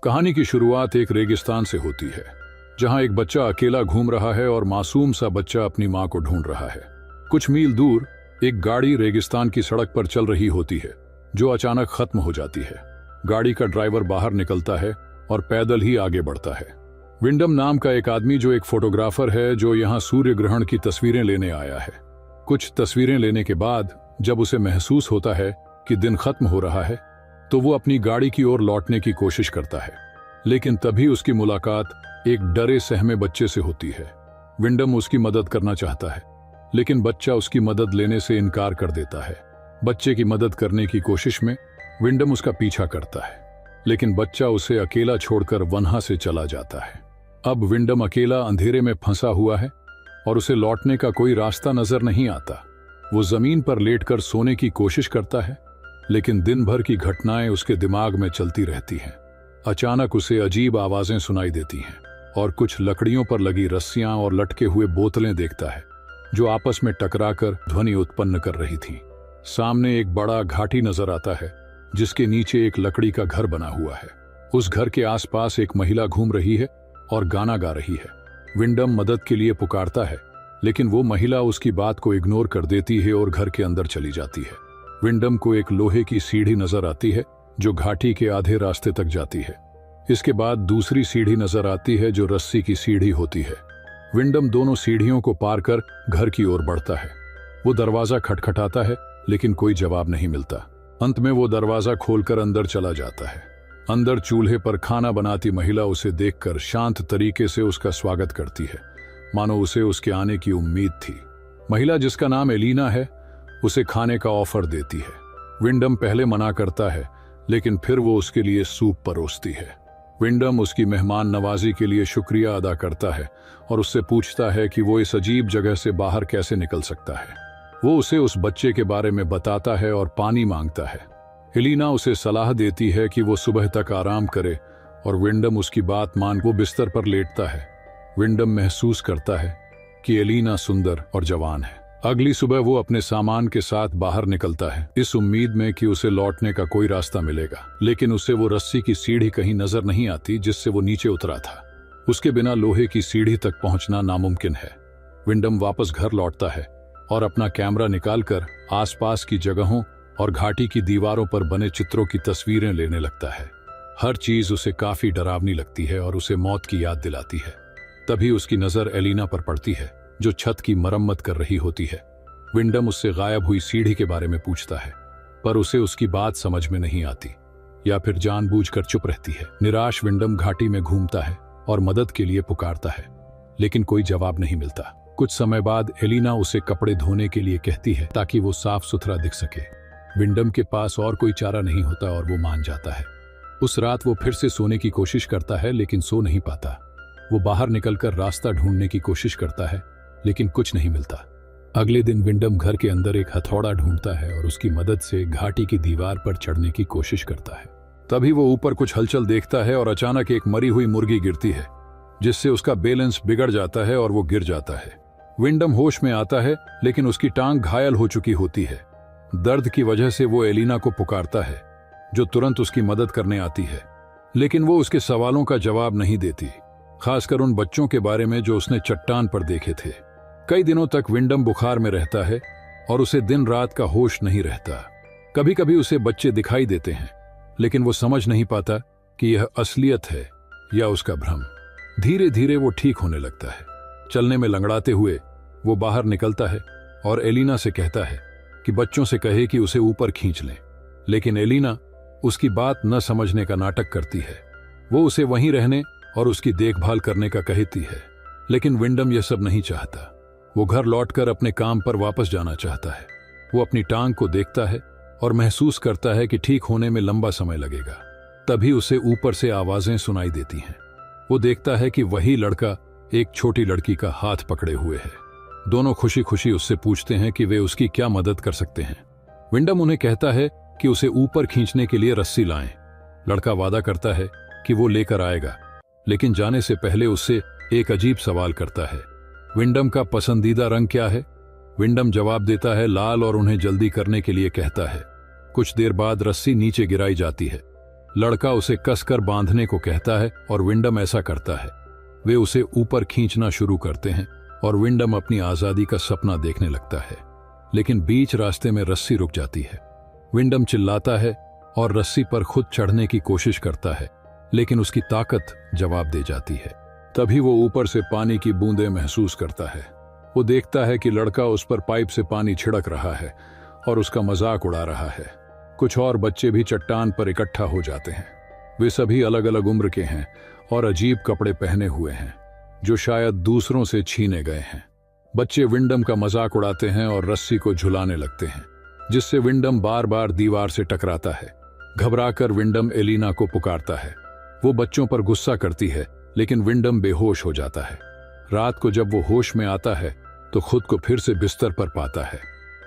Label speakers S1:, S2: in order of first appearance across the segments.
S1: कहानी की शुरुआत एक रेगिस्तान से होती है, जहां एक बच्चा अकेला घूम रहा है और मासूम सा बच्चा अपनी मां को ढूंढ रहा है। कुछ मील दूर एक गाड़ी रेगिस्तान की सड़क पर चल रही होती है, जो अचानक खत्म हो जाती है। गाड़ी का ड्राइवर बाहर निकलता है और पैदल ही आगे बढ़ता है। विंडम नाम का एक आदमी, जो एक फोटोग्राफर है, जो यहाँ सूर्य ग्रहण की तस्वीरें लेने आया है। कुछ तस्वीरें लेने के बाद जब उसे महसूस होता है कि दिन खत्म हो रहा है, तो वो अपनी गाड़ी की ओर लौटने की कोशिश करता है। लेकिन तभी उसकी मुलाकात एक डरे सहमे बच्चे से होती है। विंडम उसकी मदद करना चाहता है, लेकिन बच्चा उसकी मदद लेने से इनकार कर देता है। बच्चे की मदद करने की कोशिश में विंडम उसका पीछा करता है, लेकिन बच्चा उसे अकेला छोड़कर वहां से चला जाता है। अब विंडम अकेला अंधेरे में फंसा हुआ है और उसे लौटने का कोई रास्ता नजर नहीं आता। वो जमीन पर लेटकर सोने की कोशिश करता है, लेकिन दिन भर की घटनाएं उसके दिमाग में चलती रहती हैं। अचानक उसे अजीब आवाजें सुनाई देती हैं और कुछ लकड़ियों पर लगी रस्सियां और लटके हुए बोतलें देखता है, जो आपस में टकराकर ध्वनि उत्पन्न कर रही थीं। सामने एक बड़ा घाटी नजर आता है, जिसके नीचे एक लकड़ी का घर बना हुआ है। उस घर के आसपास एक महिला घूम रही है और गाना गा रही है। विंडम मदद के लिए पुकारता है, लेकिन वो महिला उसकी बात को इग्नोर कर देती है और घर के अंदर चली जाती है। विंडम को एक लोहे की सीढ़ी नजर आती है, जो घाटी के आधे रास्ते तक जाती है। इसके बाद दूसरी सीढ़ी नजर आती है, जो रस्सी की सीढ़ी होती है। विंडम दोनों सीढ़ियों को पार कर घर की ओर बढ़ता है। वो दरवाजा खटखटाता है, लेकिन कोई जवाब नहीं मिलता। अंत में वो दरवाजा खोलकर अंदर चला जाता है। अंदर चूल्हे पर खाना बनाती महिला उसे देखकर शांत तरीके से उसका स्वागत करती है, मानो उसे उसके आने की उम्मीद थी। महिला, जिसका नाम एलिना है, उसे खाने का ऑफर देती है। विंडम पहले मना करता है, लेकिन फिर वो उसके लिए सूप परोसती है। विंडम उसकी मेहमान नवाजी के लिए शुक्रिया अदा करता है और उससे पूछता है कि वो इस अजीब जगह से बाहर कैसे निकल सकता है। वो उसे उस बच्चे के बारे में बताता है और पानी मांगता है। एलिना उसे सलाह देती है कि वो सुबह तक आराम करे, और विंडम उसकी बात मान वो बिस्तर पर लेटता है। विंडम महसूस करता है कि एलिना सुंदर और जवान है। अगली सुबह वो अपने सामान के साथ बाहर निकलता है, इस उम्मीद में कि उसे लौटने का कोई रास्ता मिलेगा, लेकिन उसे वो रस्सी की सीढ़ी कहीं नजर नहीं आती जिससे वो नीचे उतरा था। उसके बिना लोहे की सीढ़ी तक पहुंचना नामुमकिन है। विंडम वापस घर लौटता है और अपना कैमरा निकालकर आसपास की जगहों और घाटी की दीवारों पर बने चित्रों की तस्वीरें लेने लगता है। हर चीज उसे काफी डरावनी लगती है और उसे मौत की याद दिलाती है। तभी उसकी नजर एलिना पर पड़ती है, जो छत की मरम्मत कर रही होती है। विंडम उससे गायब हुई सीढ़ी के बारे में पूछता है, पर उसे उसकी बात समझ में नहीं आती, या फिर जानबूझकर चुप रहती है। निराश विंडम घाटी में घूमता है और मदद के लिए पुकारता है, लेकिन कोई जवाब नहीं मिलता। कुछ समय बाद एलिना उसे कपड़े धोने के लिए कहती है, ताकि वो साफ सुथरा दिख सके। विंडम के पास और कोई चारा नहीं होता और वो मान जाता है। उस रात वो फिर से सोने की कोशिश करता है, लेकिन सो नहीं पाता। वो बाहर निकलकर रास्ता ढूंढने की कोशिश करता है, लेकिन कुछ नहीं मिलता। अगले दिन विंडम घर के अंदर एक हथौड़ा ढूंढता है और उसकी मदद से घाटी की दीवार पर चढ़ने की कोशिश करता है। तभी वो ऊपर कुछ हलचल देखता है और अचानक एक मरी हुई मुर्गी गिरती है, जिससे उसका बैलेंस बिगड़ जाता है और वो गिर जाता है। विंडम होश में आता है, लेकिन उसकी टांग घायल हो चुकी होती है। दर्द की वजह से वो एलिना को पुकारता है, जो तुरंत उसकी मदद करने आती है, लेकिन वो उसके सवालों का जवाब नहीं देती, खासकर उन बच्चों के बारे में जो उसने चट्टान पर देखे थे। कई दिनों तक विंडम बुखार में रहता है और उसे दिन रात का होश नहीं रहता। कभी कभी उसे बच्चे दिखाई देते हैं, लेकिन वो समझ नहीं पाता कि यह असलियत है या उसका भ्रम। धीरे धीरे वो ठीक होने लगता है। चलने में लंगड़ाते हुए वो बाहर निकलता है और एलिना से कहता है कि बच्चों से कहे कि उसे ऊपर खींच लें, लेकिन एलिना उसकी बात न समझने का नाटक करती है। वो उसे वहीं रहने और उसकी देखभाल करने का कहती है, लेकिन विंडम यह सब नहीं चाहता। वो घर लौटकर अपने काम पर वापस जाना चाहता है। वो अपनी टांग को देखता है और महसूस करता है कि ठीक होने में लंबा समय लगेगा। तभी उसे ऊपर से आवाजें सुनाई देती हैं। वो देखता है कि वही लड़का एक छोटी लड़की का हाथ पकड़े हुए है। दोनों खुशी खुशी उससे पूछते हैं कि वे उसकी क्या मदद कर सकते हैं। विंडम उन्हें कहता है कि उसे ऊपर खींचने के लिए रस्सी लाएं। लड़का वादा करता है कि वो लेकर आएगा, लेकिन जाने से पहले उससे एक अजीब सवाल करता है, विंडम का पसंदीदा रंग क्या है? विंडम जवाब देता है लाल, और उन्हें जल्दी करने के लिए कहता है। कुछ देर बाद रस्सी नीचे गिराई जाती है, लड़का उसे कसकर बांधने को कहता है और विंडम ऐसा करता है। वे उसे ऊपर खींचना शुरू करते हैं और विंडम अपनी आजादी का सपना देखने लगता है, लेकिन बीच रास्ते में रस्सी रुक जाती है। विंडम चिल्लाता है और रस्सी पर खुद चढ़ने की कोशिश करता है, लेकिन उसकी ताकत जवाब दे जाती है। तभी वो ऊपर से पानी की बूंदें महसूस करता है। वो देखता है कि लड़का उस पर पाइप से पानी छिड़क रहा है और उसका मजाक उड़ा रहा है। कुछ और बच्चे भी चट्टान पर इकट्ठा हो जाते हैं। वे सभी अलग अलग उम्र के हैं और अजीब कपड़े पहने हुए हैं, जो शायद दूसरों से छीने गए हैं। बच्चे विंडम का मजाक उड़ाते हैं और रस्सी को झुलाने लगते हैं, जिससे विंडम बार बार दीवार से टकराता है। घबराकर विंडम एलिना को पुकारता है। वो बच्चों पर गुस्सा करती है, लेकिन विंडम बेहोश हो जाता है। रात को जब वो होश में आता है तो खुद को फिर से बिस्तर पर पाता है।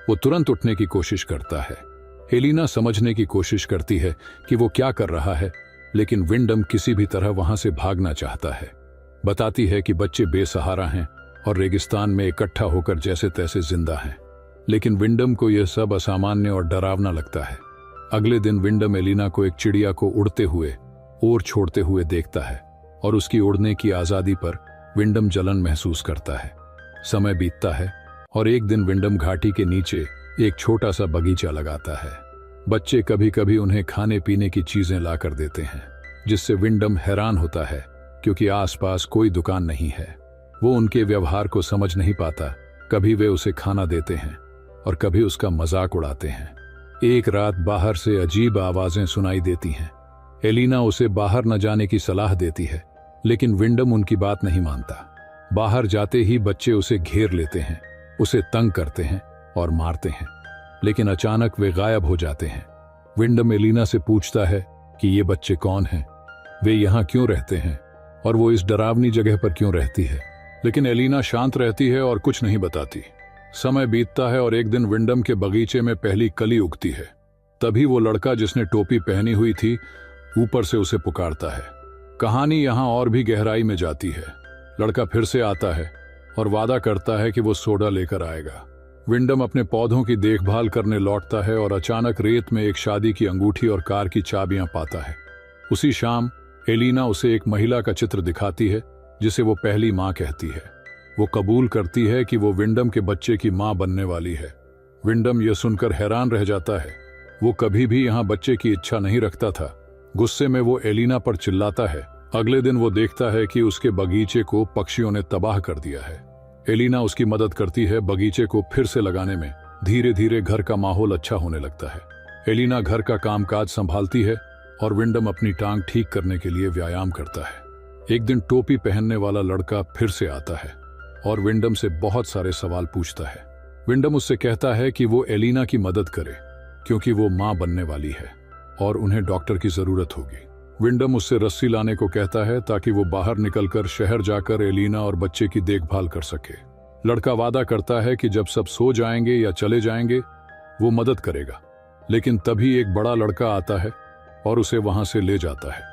S1: वो तुरंत उठने की कोशिश करता है। एलिना समझने की कोशिश करती है कि वो क्या कर रहा है, लेकिन विंडम किसी भी तरह वहां से भागना चाहता है। बताती है कि बच्चे बेसहारा हैं और रेगिस्तान में इकट्ठा होकर जैसे तैसे जिंदा हैं, लेकिन विंडम को यह सब असामान्य और डरावना लगता है। अगले दिन विंडम एलिना को एक चिड़िया को उड़ते हुए और छोड़ते हुए देखता है और उसकी उड़ने की आजादी पर विंडम जलन महसूस करता है। समय बीतता है और एक दिन विंडम घाटी के नीचे एक छोटा सा बगीचा लगाता है। बच्चे कभी कभी उन्हें खाने पीने की चीजें लाकर देते हैं, जिससे विंडम हैरान होता है क्योंकि आसपास कोई दुकान नहीं है। वो उनके व्यवहार को समझ नहीं पाता। कभी वे उसे खाना देते हैं और कभी उसका मजाक उड़ाते हैं। एक रात बाहर से अजीब आवाजें सुनाई देती हैं। एलिना उसे बाहर न जाने की सलाह देती है, लेकिन विंडम उनकी बात नहीं मानता। बाहर जाते ही बच्चे उसे घेर लेते हैं, उसे तंग करते हैं और मारते हैं, लेकिन अचानक वे गायब हो जाते हैं। विंडम एलिना से पूछता है कि ये बच्चे कौन हैं, वे यहाँ क्यों रहते हैं और वो इस डरावनी जगह पर क्यों रहती है। लेकिन एलिना शांत रहती है और कुछ नहीं बताती। समय बीतता है और एक दिन विंडम के बगीचे में पहली कली उगती है। तभी वो लड़का जिसने टोपी पहनी हुई थी ऊपर से उसे पुकारता है। कहानी यहाँ और भी गहराई में जाती है। लड़का फिर से आता है और वादा करता है कि वो सोडा लेकर आएगा। विंडम अपने पौधों की देखभाल करने लौटता है और अचानक रेत में एक शादी की अंगूठी और कार की चाबियां पाता है। उसी शाम एलिना उसे एक महिला का चित्र दिखाती है, जिसे वो पहली मां कहती है। वो कबूल करती है कि वो विंडम के बच्चे की मां बनने वाली है। विंडम यह सुनकर हैरान रह जाता है। वो कभी भी यहाँ बच्चे की इच्छा नहीं रखता था। गुस्से में वो एलिना पर चिल्लाता है। अगले दिन वो देखता है कि उसके बगीचे को पक्षियों ने तबाह कर दिया है। एलिना उसकी मदद करती है बगीचे को फिर से लगाने में। धीरे धीरे घर का माहौल अच्छा होने लगता है। एलिना घर का कामकाज संभालती है और विंडम अपनी टांग ठीक करने के लिए व्यायाम करता है। एक दिन टोपी पहनने वाला लड़का फिर से आता है और विंडम से बहुत सारे सवाल पूछता है। विंडम उससे कहता है कि वो एलिना की मदद करे, क्योंकि वो मां बनने वाली है और उन्हें डॉक्टर की जरूरत होगी। विंडम उससे रस्सी लाने को कहता है ताकि वो बाहर निकलकर शहर जाकर एलिना और बच्चे की देखभाल कर सके। लड़का वादा करता है कि जब सब सो जाएंगे या चले जाएंगे वो मदद करेगा, लेकिन तभी एक बड़ा लड़का आता है और उसे वहां से ले जाता है।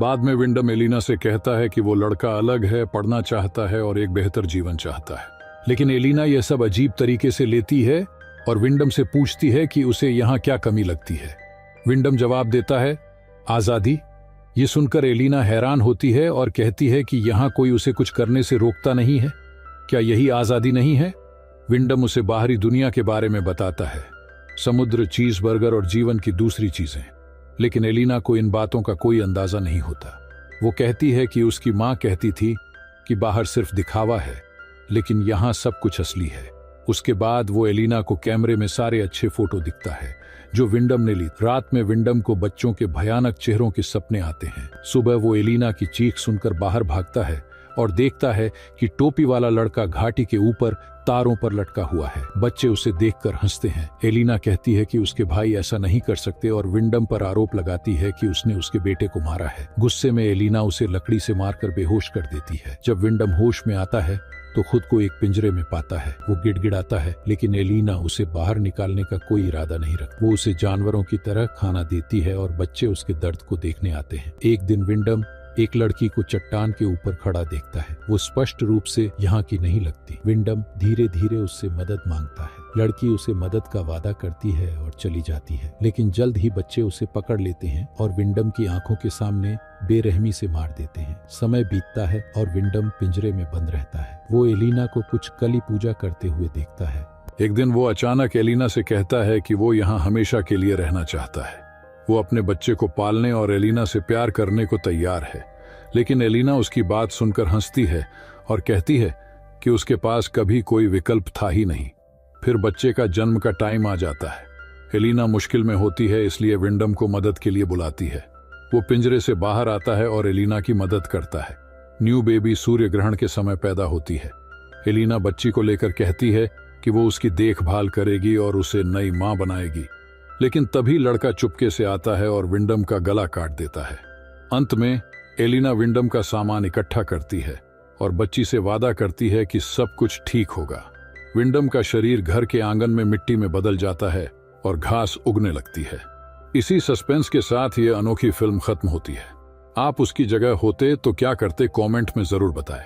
S1: बाद में विंडम एलिना से कहता है कि वो लड़का अलग है, पढ़ना चाहता है और एक बेहतर जीवन चाहता है। लेकिन एलिना यह सब अजीब तरीके से लेती है और विंडम से पूछती है कि उसे यहाँ क्या कमी लगती है। विंडम जवाब देता है, आजादी। ये सुनकर एलिना हैरान होती है और कहती है कि यहाँ कोई उसे कुछ करने से रोकता नहीं है। क्या यही आजादी नहीं है? विंडम उसे बाहरी दुनिया के बारे में बताता है, समुद्र, चीज़बर्गर और जीवन की दूसरी चीजें। लेकिन एलिना को इन बातों का कोई अंदाजा नहीं होता। वो कहती है कि उसकी माँ कहती थी कि बाहर सिर्फ दिखावा है, लेकिन यहाँ सब कुछ असली है। उसके बाद वो एलिना को कैमरे में सारे अच्छे फोटो दिखता है जो विंडम ने ली। रात में विंडम को बच्चों के भयानक चेहरों के सपने आते हैं। सुबह वो एलिना की चीख सुनकर बाहर भागता है और देखता है कि टोपी वाला लड़का घाटी के ऊपर तारों पर लटका हुआ है। बच्चे उसे देखकर हंसते हैं। एलिना कहती है कि उसके भाई ऐसा नहीं कर सकते और विंडम पर आरोप लगाती है कि उसने उसके बेटे को मारा है। गुस्से में एलिना उसे लकड़ी से मारकर बेहोश कर देती है। जब विंडम होश में आता है तो खुद को एक पिंजरे में पाता है। वो गिड़गिड़ाता है, लेकिन एलिना उसे बाहर निकालने का कोई इरादा नहीं रखती। वो उसे जानवरों की तरह खाना देती है और बच्चे उसके दर्द को देखने आते हैं। एक दिन विंडम एक लड़की को चट्टान के ऊपर खड़ा देखता है। वो स्पष्ट रूप से यहाँ की नहीं लगती। विंडम धीरे धीरे उससे मदद मांगता है।
S2: लड़की उसे मदद का वादा करती है और चली जाती है, लेकिन जल्द ही बच्चे उसे पकड़ लेते हैं और विंडम की आंखों के सामने बेरहमी से मार देते हैं। समय बीतता है और विंडम पिंजरे में बंद रहता है। वो एलिना को कुछ कली पूजा करते हुए देखता है।
S1: एक दिन वो अचानक एलिना से कहता है कि वो यहाँ हमेशा के लिए रहना चाहता है। वो अपने बच्चे को पालने और एलिना से प्यार करने को तैयार है, लेकिन एलिना उसकी बात सुनकर हंसती है और कहती है कि उसके पास कभी कोई विकल्प था ही नहीं। फिर बच्चे का जन्म का टाइम आ जाता है। एलिना मुश्किल में होती है, इसलिए विंडम को मदद के लिए बुलाती है। वो पिंजरे से बाहर आता है और एलिना की मदद करता है। न्यू बेबी सूर्य ग्रहण के समय पैदा होती है। एलिना बच्ची को लेकर कहती है कि वो उसकी देखभाल करेगी और उसे नई मां बनाएगी, लेकिन तभी लड़का चुपके से आता है और विंडम का गला काट देता है। अंत में एलिना विंडम का सामान इकट्ठा करती है और बच्ची से वादा करती है कि सब कुछ ठीक होगा। विंडम का शरीर घर के आंगन में मिट्टी में बदल जाता है और घास उगने लगती है। इसी सस्पेंस के साथ ये अनोखी फिल्म खत्म होती है। आप उसकी जगह होते तो क्या करते, कमेंट में जरूर बताएं।